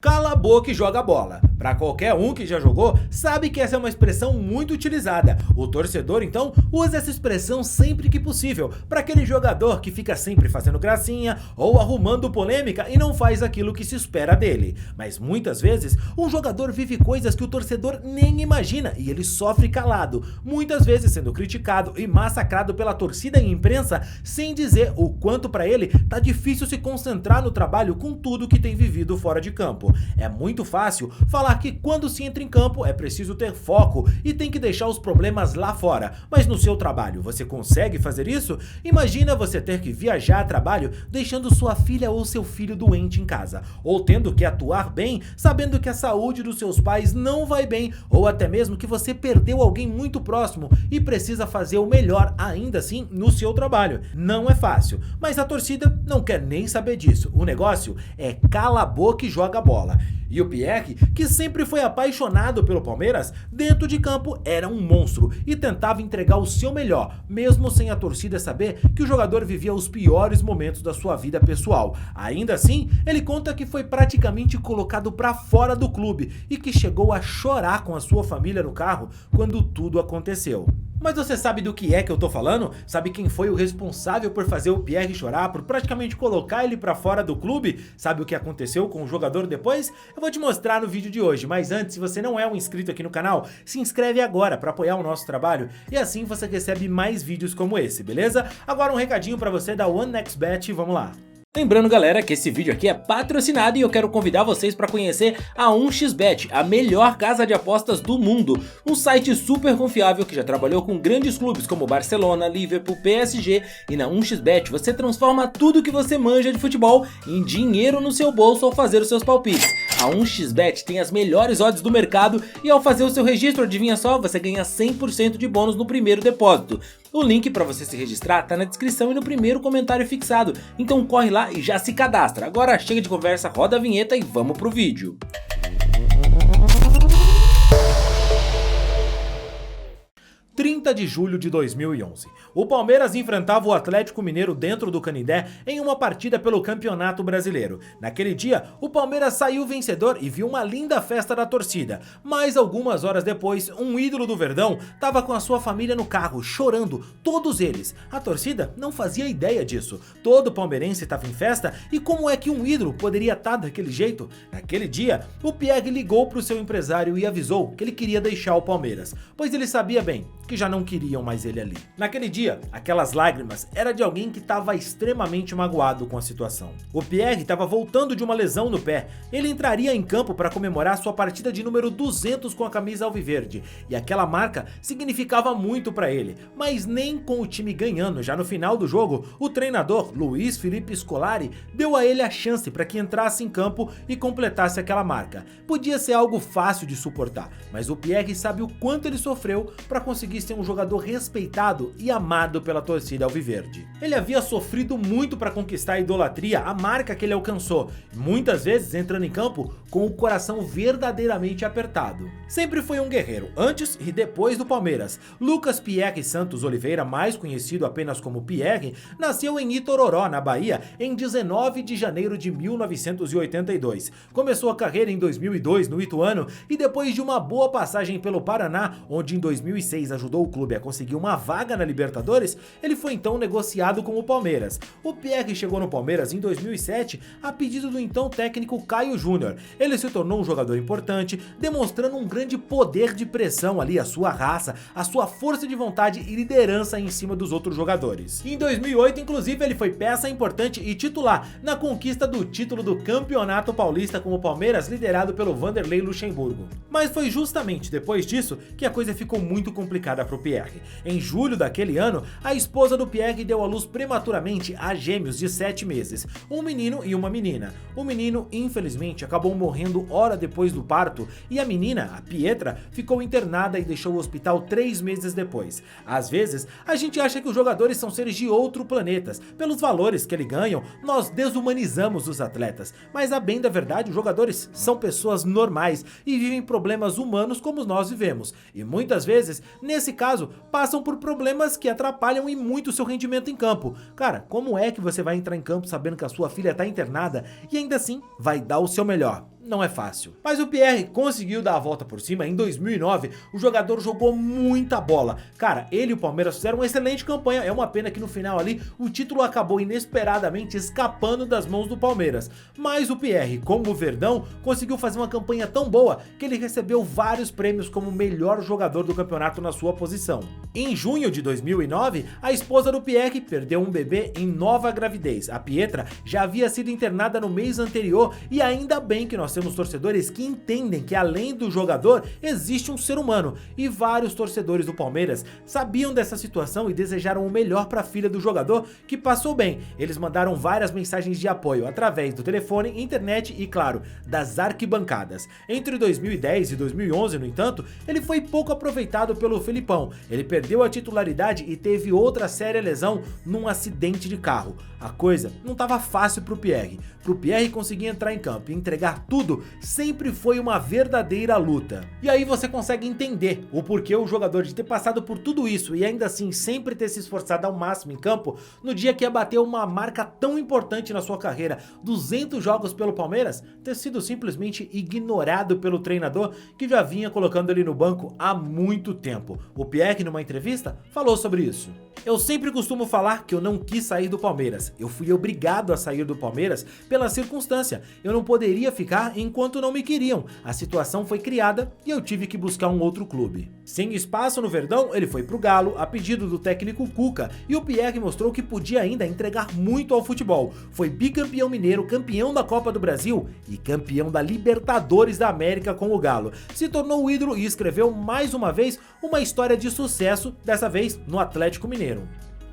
Cala a boca e joga bola. Para qualquer um que já jogou, sabe que essa é uma expressão muito utilizada. O torcedor, então, usa essa expressão sempre que possível, para aquele jogador que fica sempre fazendo gracinha ou arrumando polêmica e não faz aquilo que se espera dele. Mas muitas vezes, um jogador vive coisas que o torcedor nem imagina e ele sofre calado, muitas vezes sendo criticado e massacrado pela torcida e imprensa, sem dizer o quanto para ele tá difícil se concentrar no trabalho com tudo que tem vivido fora de campo. É muito fácil falar que quando se entra em campo é preciso ter foco e tem que deixar os problemas lá fora, mas no seu trabalho você consegue fazer isso? Imagina você ter que viajar a trabalho deixando sua filha ou seu filho doente em casa, ou tendo que atuar bem sabendo que a saúde dos seus pais não vai bem, ou até mesmo que você perdeu alguém muito próximo e precisa fazer o melhor ainda assim no seu trabalho. Não é fácil, mas a torcida não quer nem saber disso. O negócio é cala a boca e joga a bola. E o Pierre, que sempre foi apaixonado pelo Palmeiras, dentro de campo era um monstro e tentava entregar o seu melhor, mesmo sem a torcida saber que o jogador vivia os piores momentos da sua vida pessoal. Ainda assim, ele conta que foi praticamente colocado para fora do clube e que chegou a chorar com a sua família no carro quando tudo aconteceu. Mas você sabe do que é que eu tô falando? Sabe quem foi o responsável por fazer o Pierre chorar, por praticamente colocar ele pra fora do clube? Sabe o que aconteceu com o jogador depois? Eu vou te mostrar no vídeo de hoje, mas antes, se você não é um inscrito aqui no canal, se inscreve agora pra apoiar o nosso trabalho e assim você recebe mais vídeos como esse, beleza? Agora um recadinho pra você da OneXBet, vamos lá. Lembrando, galera, que esse vídeo aqui é patrocinado e eu quero convidar vocês para conhecer a 1xBet, a melhor casa de apostas do mundo. Um site super confiável que já trabalhou com grandes clubes como Barcelona, Liverpool, PSG, e na 1xBet você transforma tudo que você manja de futebol em dinheiro no seu bolso ao fazer os seus palpites. A 1xBet tem as melhores odds do mercado e ao fazer o seu registro, adivinha só, você ganha 100% de bônus no primeiro depósito. O link para você se registrar tá na descrição e no primeiro comentário fixado, então corre lá e já se cadastra. Agora chega de conversa, roda a vinheta e vamos pro vídeo. 30 de julho de 2011. O Palmeiras enfrentava o Atlético Mineiro dentro do Canindé em uma partida pelo Campeonato Brasileiro. Naquele dia, o Palmeiras saiu vencedor e viu uma linda festa da torcida. Mas algumas horas depois, um ídolo do Verdão estava com a sua família no carro, chorando, todos eles. A torcida não fazia ideia disso. Todo palmeirense estava em festa e como é que um ídolo poderia estar daquele jeito? Naquele dia, o Pierre ligou para o seu empresário e avisou que ele queria deixar o Palmeiras, pois ele sabia bem que já não queriam mais ele ali. Naquele dia, aquelas lágrimas era de alguém que estava extremamente magoado com a situação. O Pierre estava voltando de uma lesão no pé. Ele entraria em campo para comemorar sua partida de número 200 com a camisa alviverde, e aquela marca significava muito para ele, mas nem com o time ganhando já no final do jogo, o treinador Luiz Felipe Scolari deu a ele a chance para que entrasse em campo e completasse aquela marca. Podia ser algo fácil de suportar, mas o Pierre sabe o quanto ele sofreu para conseguir ser um jogador respeitado e amado pela torcida alviverde. Ele havia sofrido muito para conquistar a idolatria, a marca que ele alcançou, muitas vezes entrando em campo com o coração verdadeiramente apertado. Sempre foi um guerreiro, antes e depois do Palmeiras. Lucas Pierre Santos Oliveira, mais conhecido apenas como Pierre, nasceu em Itororó, na Bahia, em 19 de janeiro de 1982. Começou a carreira em 2002 no Ituano e depois de uma boa passagem pelo Paraná, onde em 2006 ajudou o clube a conseguir uma vaga na Libertadores, ele foi então negociado com o Palmeiras. O Pierre chegou no Palmeiras em 2007 a pedido do então técnico Caio Júnior. Ele se tornou um jogador importante, demonstrando um grande poder de pressão ali, a sua raça, a sua força de vontade e liderança em cima dos outros jogadores. Em 2008, inclusive, ele foi peça importante e titular na conquista do título do Campeonato Paulista com o Palmeiras, liderado pelo Vanderlei Luxemburgo. Mas foi justamente depois disso que a coisa ficou muito complicada para o Pierre. Em julho daquele ano, a esposa do Pierre deu à luz prematuramente a gêmeos de 7 meses, um menino e uma menina. O menino, infelizmente, acabou morrendo hora depois do parto e a menina, a Pietra, ficou internada e deixou o hospital 3 meses depois. Às vezes, a gente acha que os jogadores são seres de outro planeta. Pelos valores que eles ganham, nós desumanizamos os atletas, mas a bem da verdade, os jogadores são pessoas normais e vivem problemas humanos como nós vivemos. E muitas vezes, nesse caso, passam por problemas que atrapalham e muito o seu rendimento em campo. Cara, como é que você vai entrar em campo sabendo que a sua filha está internada e ainda assim vai dar o seu melhor? não é fácil. Mas o Pierre conseguiu dar a volta por cima. Em 2009, o jogador jogou muita bola. Cara, ele e o Palmeiras fizeram uma excelente campanha. É uma pena que no final ali, o título acabou inesperadamente escapando das mãos do Palmeiras. Mas o Pierre, como o Verdão, conseguiu fazer uma campanha tão boa que ele recebeu vários prêmios como melhor jogador do campeonato na sua posição. Em junho de 2009, a esposa do Pierre perdeu um bebê em nova gravidez. A Pietra já havia sido internada no mês anterior e ainda bem que nós temos torcedores que entendem que além do jogador existe um ser humano, e vários torcedores do Palmeiras sabiam dessa situação e desejaram o melhor para a filha do jogador, que passou bem. Eles mandaram várias mensagens de apoio através do telefone, internet e, claro, das arquibancadas. Entre 2010 e 2011, no entanto, ele foi pouco aproveitado pelo Felipão. Ele perdeu a titularidade e teve outra séria lesão num acidente de carro. A coisa não estava fácil pro Pierre. Pro Pierre conseguir entrar em campo e entregar tudo sempre foi uma verdadeira luta. E aí você consegue entender o porquê o jogador, de ter passado por tudo isso e ainda assim sempre ter se esforçado ao máximo em campo, no dia que ia bater uma marca tão importante na sua carreira, 200 jogos pelo Palmeiras, ter sido simplesmente ignorado pelo treinador que já vinha colocando ele no banco há muito tempo. O Pierre, numa entrevista, falou sobre isso. Eu sempre costumo falar que eu não quis sair do Palmeiras. Eu fui obrigado a sair do Palmeiras pela circunstância. Eu não poderia ficar enquanto não me queriam. A situação foi criada e eu tive que buscar um outro clube. Sem espaço no Verdão, ele foi pro Galo, a pedido do técnico Cuca, e o Pierre mostrou que podia ainda entregar muito ao futebol. Foi bicampeão mineiro, campeão da Copa do Brasil e campeão da Libertadores da América com o Galo. Se tornou o ídolo e escreveu mais uma vez uma história de sucesso, dessa vez no Atlético Mineiro.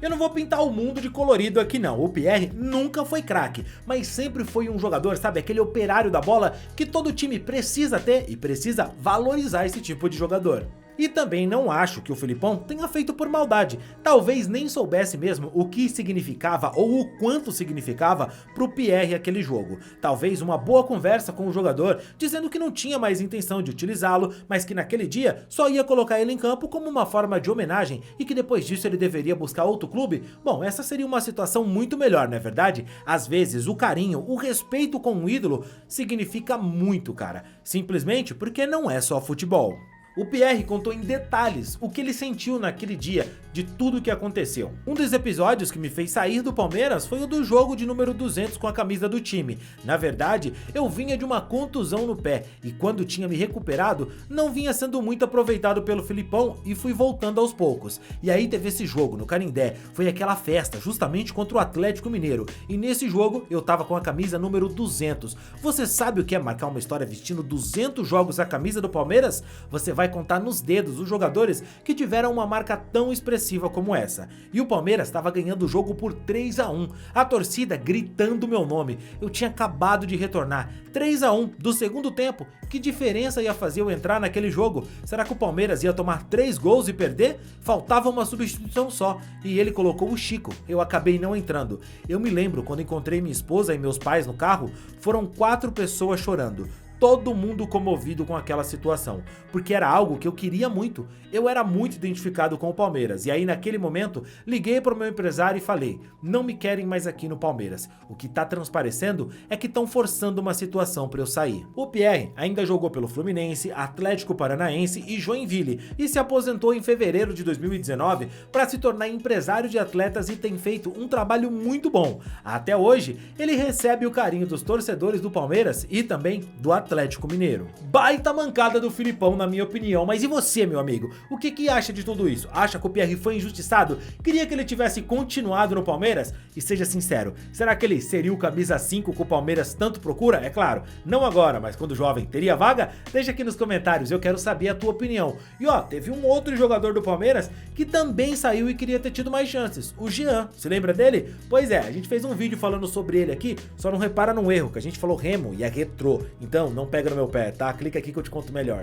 Eu não vou pintar o mundo de colorido aqui não, o Pierre nunca foi craque, mas sempre foi um jogador, sabe, aquele operário da bola que todo time precisa ter e precisa valorizar esse tipo de jogador. E também não acho que o Felipão tenha feito por maldade, talvez nem soubesse mesmo o que significava ou o quanto significava pro Pierre aquele jogo. Talvez uma boa conversa com o jogador, dizendo que não tinha mais intenção de utilizá-lo, mas que naquele dia só ia colocar ele em campo como uma forma de homenagem e que depois disso ele deveria buscar outro clube. Bom, essa seria uma situação muito melhor, não é verdade? Às vezes o carinho, o respeito com o ídolo significa muito, cara, simplesmente porque não é só futebol. O Pierre contou em detalhes o que ele sentiu naquele dia, de tudo o que aconteceu. Um dos episódios que me fez sair do Palmeiras foi o do jogo de número 200 com a camisa do time. Na verdade, eu vinha de uma contusão no pé e quando tinha me recuperado, não vinha sendo muito aproveitado pelo Felipão e fui voltando aos poucos. E aí teve esse jogo no Canindé, foi aquela festa justamente contra o Atlético Mineiro. E nesse jogo eu tava com a camisa número 200. Você sabe o que é marcar uma história vestindo 200 jogos a camisa do Palmeiras? Você vai contar nos dedos os jogadores que tiveram uma marca tão expressiva como essa. E o Palmeiras estava ganhando o jogo por 3-1, a torcida gritando meu nome. Eu tinha acabado de retornar, 3-1 do segundo tempo. Que diferença ia fazer eu entrar naquele jogo? Será que o Palmeiras ia tomar 3 gols e perder? Faltava uma substituição só e ele colocou o Chico. Eu acabei não entrando. Eu me lembro quando encontrei minha esposa e meus pais no carro, foram 4 pessoas chorando. Todo mundo comovido com aquela situação, porque era algo que eu queria muito. Eu era muito identificado com o Palmeiras, e aí naquele momento liguei para o meu empresário e falei: não me querem mais aqui no Palmeiras, o que tá transparecendo é que estão forçando uma situação para eu sair. O Pierre ainda jogou pelo Fluminense, Atlético Paranaense e Joinville, e se aposentou em fevereiro de 2019 para se tornar empresário de atletas e tem feito um trabalho muito bom. Até hoje, ele recebe o carinho dos torcedores do Palmeiras e também do Atlético Mineiro. Baita mancada do Felipão, na minha opinião, mas e você, meu amigo? O que acha de tudo isso? Acha que o Pierre foi injustiçado? Queria que ele tivesse continuado no Palmeiras? E seja sincero, será que ele seria o camisa 5 que o Palmeiras tanto procura? É claro, não agora, mas quando jovem teria vaga? Deixa aqui nos comentários, eu quero saber a tua opinião. E ó, teve um outro jogador do Palmeiras que também saiu e queria ter tido mais chances, o Jean. Se lembra dele? Pois é, a gente fez um vídeo falando sobre ele aqui, só não repara num erro, que a gente falou Remo e é Retrô. Então, não pega no meu pé, tá? Clica aqui que eu te conto melhor.